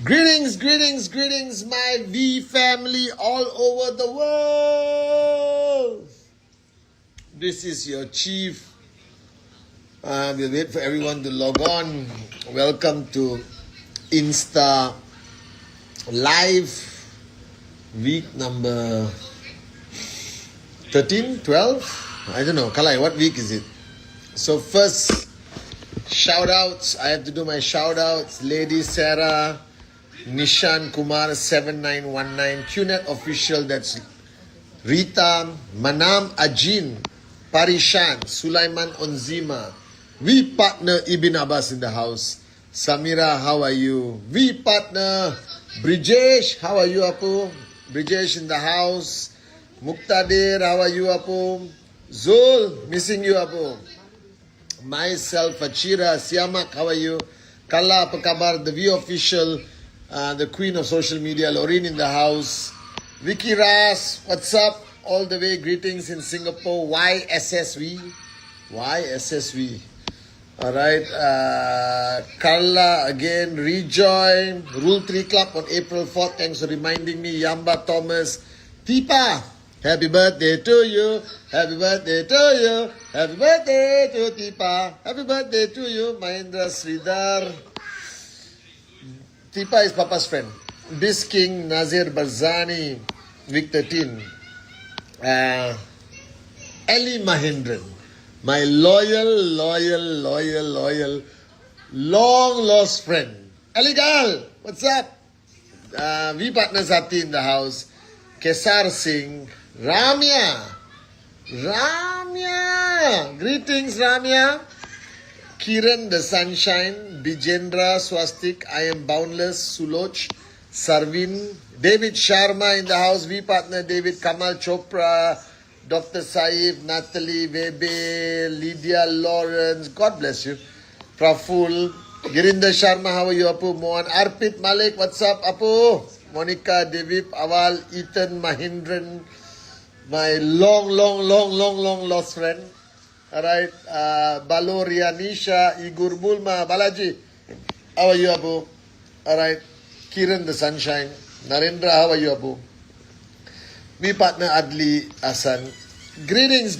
Greetings, greetings, greetings, my V family all over the world. This is your chief. We'll wait for everyone to log on. Welcome to Insta Live, week number 13, 12? I don't know. Kalai, what week is it? So first, shout outs. I have to do my shout outs. Lady Sarah, Nishan Kumar 7919, QNet official, that's Rita, Manam Ajin, Parishan, Sulaiman Onzima, V partner Ibn Abbas in the house. Samira, how are you? V partner Brijesh, how are you, Apu? Brijesh in the house. Muqtadir, how are you, Apu? Zul, missing you, Apu. Myself, Achira, Siamak, how are you? Kalla, apa kabar? The V official, the queen of social media, Loreen in the house. Vicky Ras, what's up? All the way, greetings in Singapore. YSSV. YSSV. Alright. Carla again, rejoin. Rule 3 Club on April 4th. Thanks for reminding me. Yamba Thomas. Tipa, happy birthday to you. Happy birthday to you. Happy birthday to Tipa. Happy birthday to you. Mahendra Sridhar. Tipa is Papa's friend. Bis King, Nazir Barzani, week 13. Ali Mahendran, my loyal, long lost friend. Ali Gal, what's up? V Partner Sati in the house. Kesar Singh, Ramya, greetings Ramya. Kiran the Sunshine, Bijendra Swastik, I am Boundless, Suloch, Sarvin, David Sharma in the house, V partner David, Kamal Chopra, Dr. Saif, Natalie, Webe, Lydia Lawrence, God bless you. Praful, Girinder Sharma, how are you, Apu? Mohan, Arpit Malik, what's up, Apu? Monica, Devip, Awal, Ethan, Mahindran, my long lost friend. Alright, Baloria, Nisha, Igur Bulma, Balaji, how are you, Abu? Alright, Kiran the Sunshine, Narendra, how are you, Abu? V partner Adli Asan. Greetings,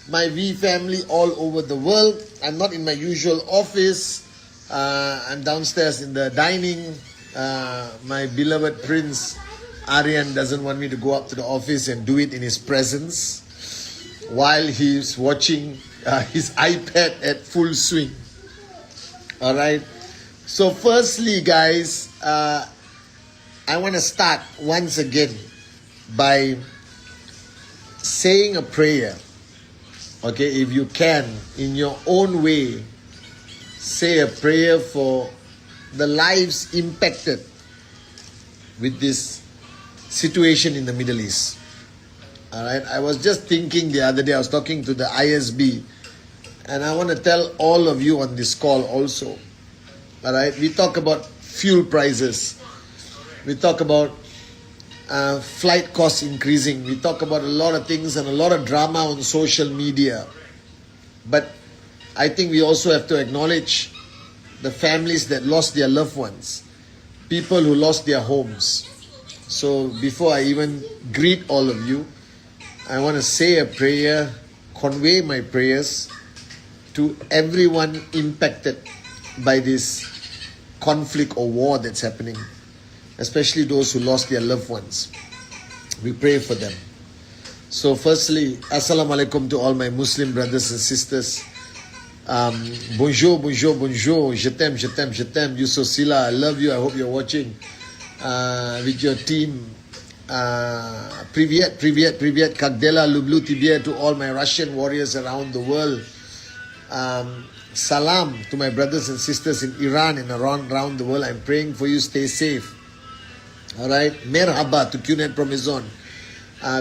my V family all over the world. I'm not in my usual office. I'm downstairs in the dining. My beloved Prince Aryan doesn't want me to go up to the office and do it in his presence while he's watching his iPad at full swing. Alright. So firstly, guys, I want to start once again by saying a prayer. Okay, if you can, in your own way, say a prayer for the lives impacted with this situation in the Middle East. Alright, I was just thinking the other day, I was talking to the ISB, and I want to tell all of you on this call also. Alright, we talk about fuel prices, we talk about flight costs increasing, we talk about a lot of things and a lot of drama on social media. But I think we also have to acknowledge the families that lost their loved ones, people who lost their homes. So before I even greet all of you, I want to say a prayer, convey my prayers to everyone impacted by this conflict or war that's happening, especially those who lost their loved ones. We pray for them. So firstly, Assalamu alaikum to all my Muslim brothers and sisters. Bonjour. Je t'aime. Yusuf Sila, I love you. I hope you're watching with your team. Privyet, Kagdela, Lublu, Tibia, to all my Russian warriors around the world. Salam to my brothers and sisters in Iran and around the world. I'm praying for you. Stay safe. Alright. Merhaba to QNet Promizon.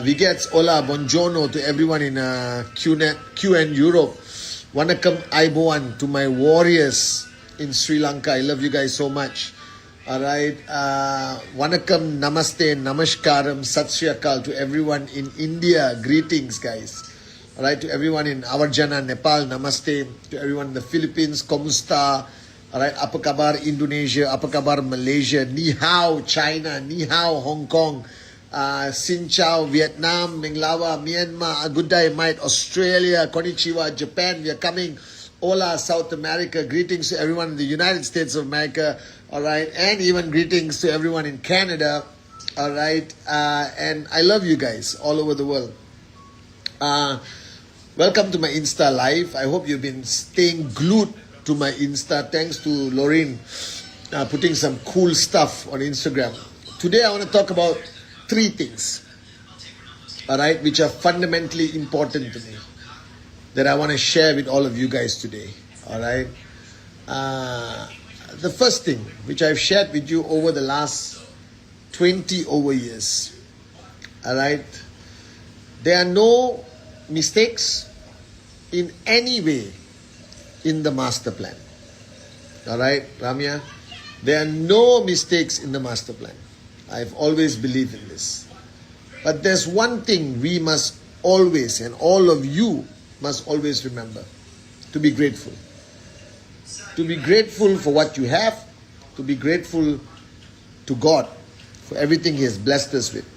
Vigets, hola, buongiorno to everyone in QN Europe. Wanakam Aiboan to my warriors in Sri Lanka. I love you guys so much. Alright, Wanakam, Namaste, Namaskaram, Sat Sri Akal to everyone in India. Greetings, guys. Alright, to everyone in Avarjana, Nepal, Namaste. To everyone in the Philippines, Komusta. Alright, apa kabar Indonesia, apa kabar Malaysia, ni hao China, ni hao Hong Kong, Xin Chao Vietnam, Minglawa Myanmar, good day mate Australia, konnichiwa Japan, we are coming. Hola South America, greetings to everyone in the United States of America, alright, and even greetings to everyone in Canada, alright, and I love you guys all over the world. Welcome to my Insta Live. I hope you've been staying glued to my Insta. Thanks to Lorraine putting some cool stuff on Instagram. Today I want to talk about 3 things, alright, which are fundamentally important to me, that I want to share with all of you guys today, alright. The first thing, which I've shared with you over the last 20 over years, alright, there are no mistakes in any way in the master plan. Alright, Ramya? There are no mistakes in the master plan. I've always believed in this. But there's one thing we must always, and all of you must always remember: to be grateful. To be grateful for what you have, to be grateful to God for everything He has blessed us with.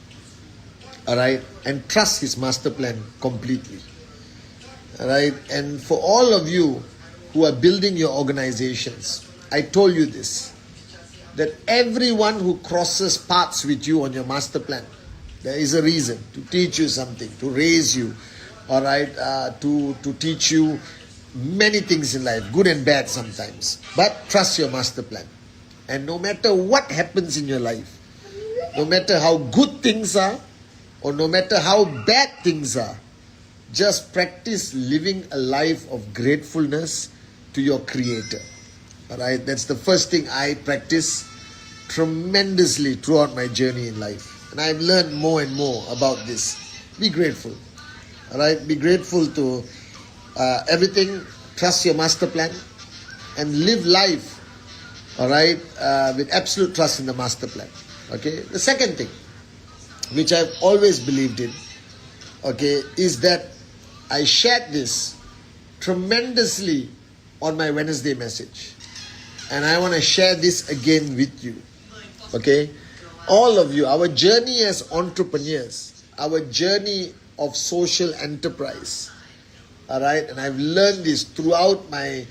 Alright? And trust His master plan completely. Alright? And for all of you who are building your organizations, I told you this, that everyone who crosses paths with you on your master plan, there is a reason to teach you something, to raise you, alright, to teach you many things in life, good and bad sometimes. But trust your master plan. And no matter what happens in your life, no matter how good things are, or no matter how bad things are, just practice living a life of gratefulness to your Creator. Alright, that's the first thing I practice tremendously throughout my journey in life. And I've learned more and more about this. Be grateful. Alright, be grateful to everything. Trust your master plan and live life, alright, with absolute trust in the master plan. Okay, the second thing, which I've always believed in, okay, is that I shared this tremendously on my Wednesday message. And I want to share this again with you. Okay? All of you, our journey as entrepreneurs, our journey of social enterprise. Alright? And I've learned this throughout my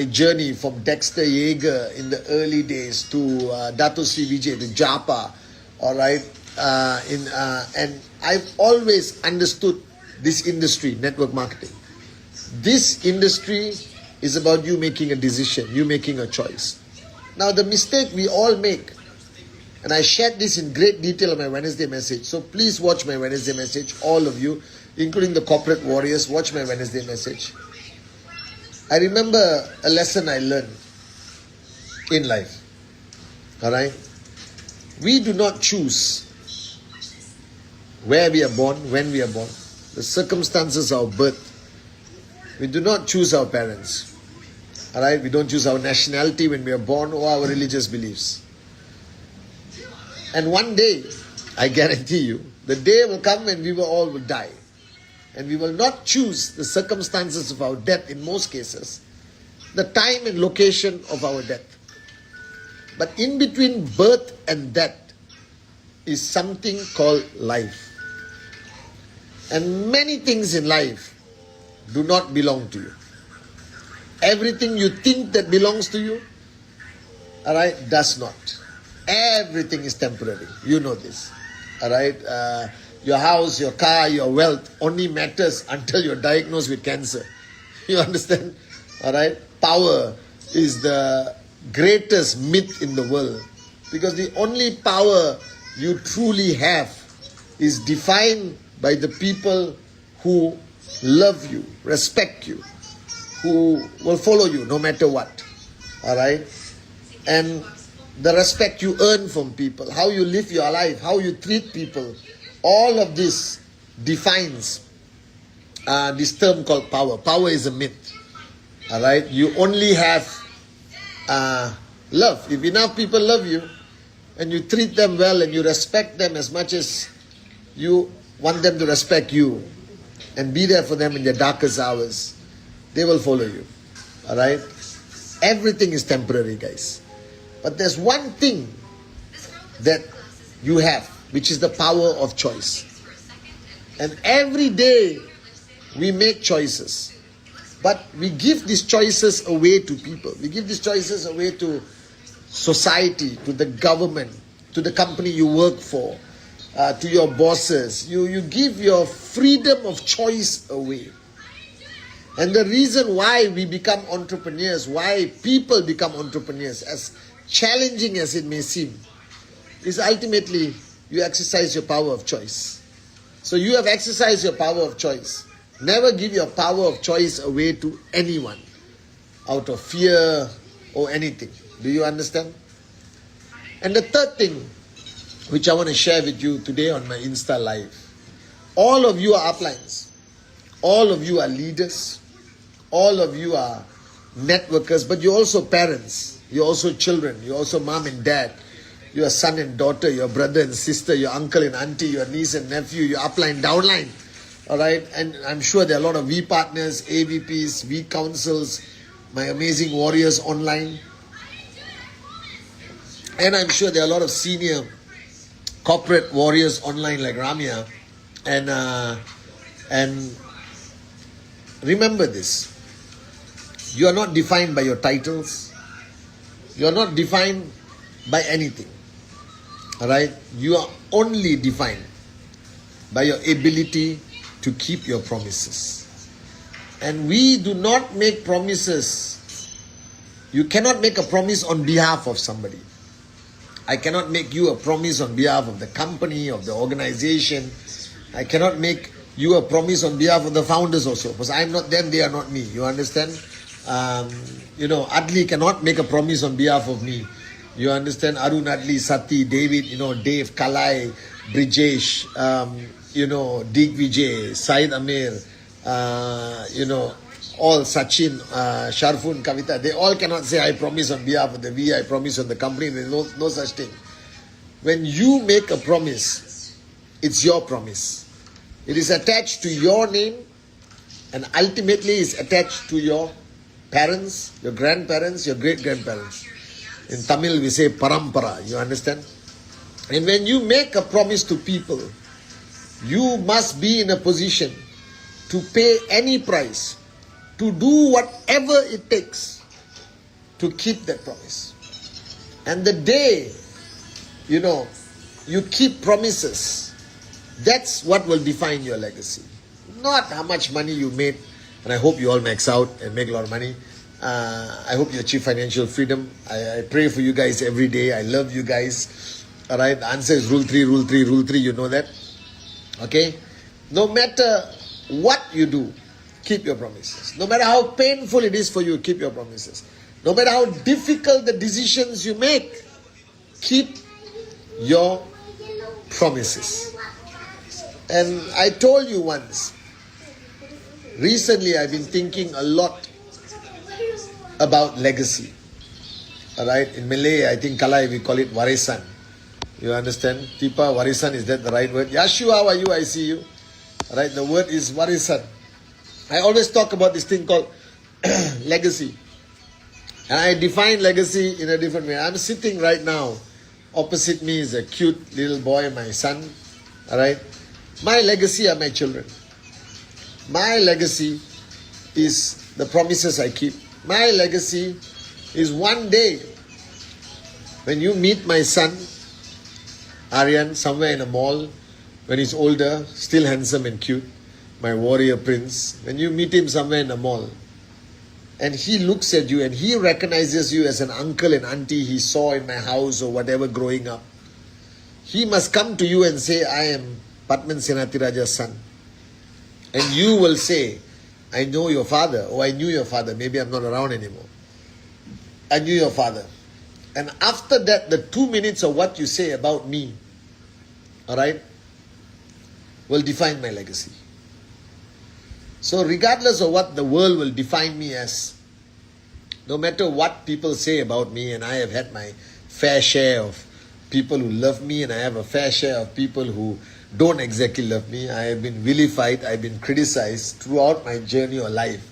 journey from Dexter Yeager in the early days to Dato Sri Vijay, to Japa. Alright? And I've always understood this industry, network marketing. This industry is about you making a decision, you making a choice. Now the mistake we all make, and I shared this in great detail on my Wednesday message, so please watch my Wednesday message, all of you, including the corporate warriors, watch my Wednesday message. I remember a lesson I learned in life. Alright? We do not choose where we are born, when we are born, the circumstances of birth. We do not choose our parents. Alright? We don't choose our nationality when we are born or our religious beliefs. And one day, I guarantee you, the day will come when we will die. And we will not choose the circumstances of our death in most cases, the time and location of our death. But in between birth and death is something called life. And many things in life do not belong to you. Everything you think that belongs to you, alright, does not. Everything is temporary. You know this. Alright? Your house, your car, your wealth only matters until you're diagnosed with cancer. You understand? Alright? Power is the greatest myth in the world. Because the only power you truly have is defined by the people who love you, respect you, who will follow you no matter what. Alright? And the respect you earn from people, how you live your life, how you treat people, all of this defines this term called power. Power is a myth. Alright? You only have love. If enough people love you and you treat them well and you respect them as much as you want them to respect you and be there for them in their darkest hours, they will follow you. Alright? Everything is temporary, guys. But there's one thing that you have, which is the power of choice. And every day we make choices. But we give these choices away to people. We give these choices away to society, to the government, to the company you work for, to your bosses. You give your freedom of choice away. And the reason why we become entrepreneurs, why people become entrepreneurs, as challenging as it may seem, is ultimately you exercise your power of choice. So you have exercised your power of choice. Never give your power of choice away to anyone out of fear or anything. Do you understand? And the third thing, which I want to share with you today on my Insta Live. All of you are uplines. All of you are leaders. All of you are networkers, but you're also parents. You're also children. You're also mom and dad. You're son and daughter. You're brother and sister. You're uncle and auntie. Your niece and nephew. You're upline, downline. Alright, and I'm sure there are a lot of V partners, AVPs, V councils, my amazing warriors online. And I'm sure there are a lot of senior corporate warriors online like Ramya. And remember this. You are not defined by your titles. You are not defined by anything. Alright? You are only defined by your ability to keep your promises. And we do not make promises. You cannot make a promise on behalf of somebody. I cannot make you a promise on behalf of the company, of the organization. I cannot make you a promise on behalf of the founders also. Because I'm not them, they are not me. You understand? Adli cannot make a promise on behalf of me. You understand? Arun, Adli, Sati, David, Dave, Kalai, Brijesh, Dig Vijay, Said Amir, all Sachin, Sharfun, Kavita, they all cannot say, I promise on behalf of the V, I promise on the company. There is no such thing. When you make a promise, it's your promise. It is attached to your name and ultimately is attached to your parents, your grandparents, your great-grandparents. In Tamil we say parampara, you understand? And when you make a promise to people, you must be in a position to pay any price, to do whatever it takes to keep that promise. And the day, you keep promises, that's what will define your legacy. Not how much money you made, and I hope you all max out and make a lot of money. I hope you achieve financial freedom. I pray for you guys every day. I love you guys. Alright, the answer is rule 3, rule 3, rule 3, you know that. Okay? No matter what you do, keep your promises. No matter how painful it is for you, keep your promises. No matter how difficult the decisions you make, keep your promises. And I told you once, recently I've been thinking a lot about legacy. Alright, in Malay, I think Kalai, we call it warisan. You understand? Tipa, warisan, is that the right word? Yashu, how are you? I see you. Alright, the word is warisan. I always talk about this thing called legacy. And I define legacy in a different way. I'm sitting right now. Opposite me is a cute little boy, my son. Alright? My legacy are my children. My legacy is the promises I keep. My legacy is one day when you meet my son, Aryan, somewhere in a mall, when he's older, still handsome and cute, my warrior prince, when you meet him somewhere in a mall, and he looks at you and he recognizes you as an uncle and auntie he saw in my house or whatever growing up, he must come to you and say, I am Padman Senatiraja's son. And you will say, I know your father, or I knew your father, maybe I'm not around anymore. I knew your father. And after that, the 2 minutes of what you say about me, alright, will define my legacy. So regardless of what the world will define me as, no matter what people say about me, and I have had my fair share of people who love me, and I have a fair share of people who don't exactly love me. I have been vilified, I've been criticized throughout my journey of life.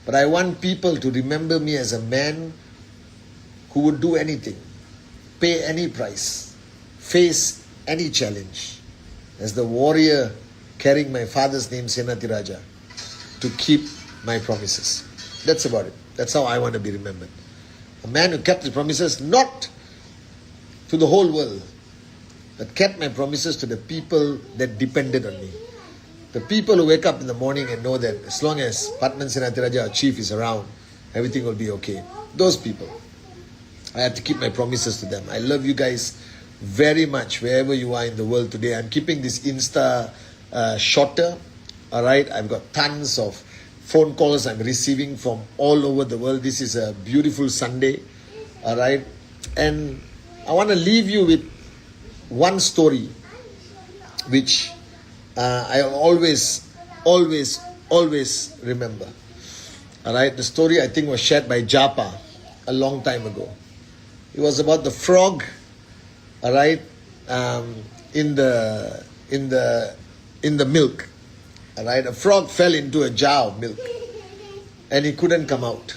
But I want people to remember me as a man who would do anything, pay any price, face any challenge, as the warrior carrying my father's name, Senatiraja, to keep my promises. That's about it. That's how I want to be remembered. A man who kept his promises, not to the whole world, but kept my promises to the people that depended on me. The people who wake up in the morning and know that as long as Patman Senatiraja, our chief, is around, everything will be okay. Those people. I have to keep my promises to them. I love you guys very much wherever you are in the world today. I'm keeping this Insta shorter. Alright, I've got tons of phone calls I'm receiving from all over the world. This is a beautiful Sunday. Alright, and I want to leave you with one story which I always remember. Alright, the story I think was shared by Japa a long time ago. It was about the frog, alright, in the milk. Alright, a frog fell into a jar of milk and he couldn't come out.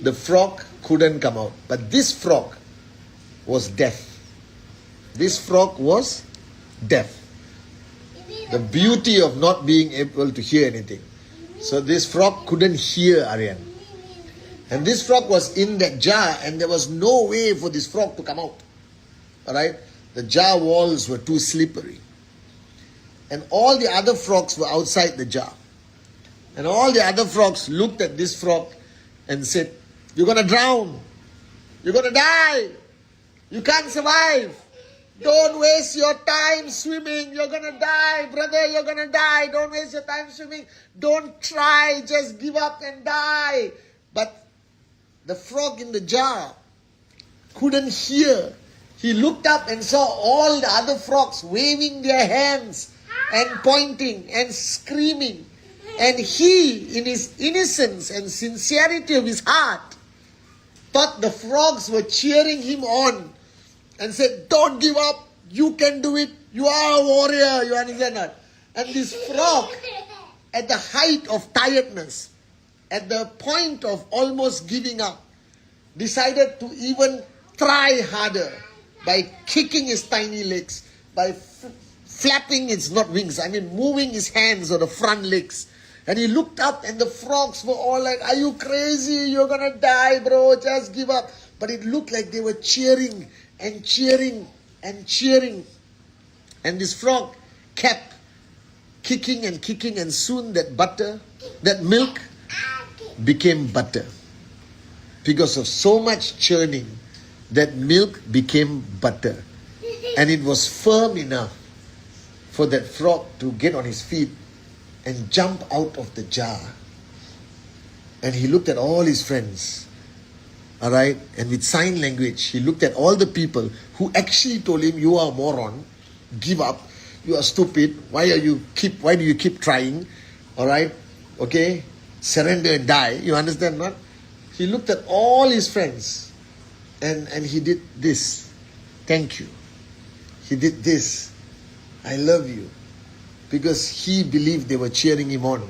The frog couldn't come out. But this frog was deaf. This frog was deaf. The beauty of not being able to hear anything. So this frog couldn't hear Aryan. And this frog was in that jar and there was no way for this frog to come out. Alright? The jar walls were too slippery. And all the other frogs were outside the jar. And all the other frogs looked at this frog and said, "You're going to drown. You're going to die. You can't survive. Don't waste your time swimming. You're going to die, brother. You're going to die. Don't waste your time swimming. Don't try. Just give up and die." But the frog in the jar couldn't hear. He looked up and saw all the other frogs waving their hands and pointing and screaming. And he, in his innocence and sincerity of his heart, thought the frogs were cheering him on and said, "Don't give up. You can do it. You are a warrior." You understand that? And this frog, at the height of tiredness, at the point of almost giving up, decided to even try harder by kicking his tiny legs, by flapping its, not wings, moving his hands or the front legs. And he looked up and the frogs were all like, "Are you crazy? You're gonna die, bro. Just give up." But it looked like they were cheering and cheering and cheering. And this frog kept kicking and kicking, and soon that milk became butter. Because of so much churning, that milk became butter. And it was firm enough for that frog to get on his feet and jump out of the jar. And he looked at all his friends. Alright? And with sign language, he looked at all the people who actually told him, "You are a moron. Give up. You are stupid. Why do you keep trying? Alright? Okay? Surrender and die." You understand, not? He looked at all his friends and he did this. "Thank you." He did this. "I love you." Because he believed they were cheering him on.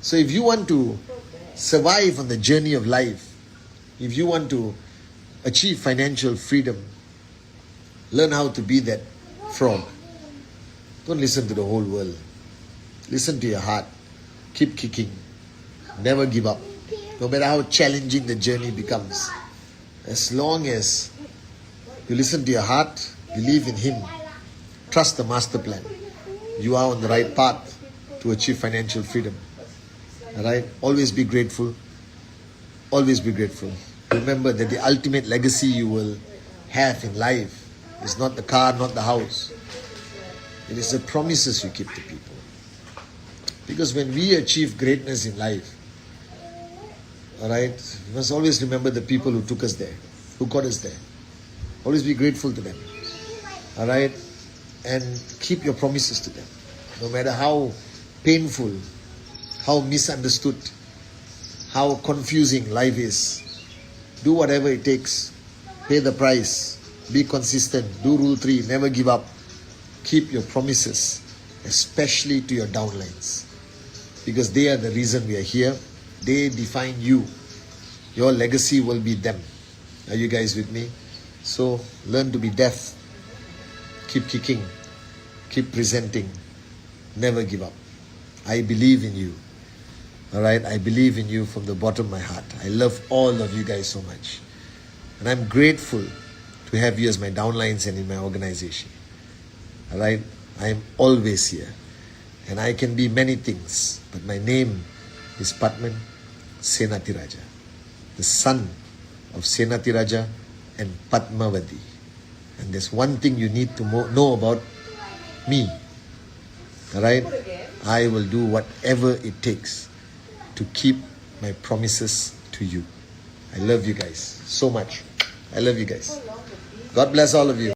So if you want to survive on the journey of life, if you want to achieve financial freedom, learn how to be that frog. Don't listen to the whole world. Listen to your heart. Keep kicking. Never give up. No matter how challenging the journey becomes. As long as you listen to your heart, believe in Him, trust the master plan, you are on the right path to achieve financial freedom. Alright? Always be grateful. Always be grateful. Remember that the ultimate legacy you will have in life is not the car, not the house. It is the promises you keep to people. Because when we achieve greatness in life, alright, we must always remember the people who took us there, who got us there. Always be grateful to them. Alright? And keep your promises to them. No matter how painful, how misunderstood, how confusing life is. Do whatever it takes. Pay the price. Be consistent. Do Rule 3. Never give up. Keep your promises, especially to your downlines. Because they are the reason we are here. They define you. Your legacy will be them. Are you guys with me? So learn to be deaf. Keep kicking. Keep presenting. Never give up. I believe in you. Alright, I believe in you from the bottom of my heart. I love all of you guys so much. And I'm grateful to have you as my downlines and in my organization. Alright, I am always here. And I can be many things. But my name is Padman Senatiraja, the son of Senatiraja and Padmavati. And there's one thing you need to know about me. Alright? I will do whatever it takes to keep my promises to you. I love you guys so much. I love you guys. God bless all of you.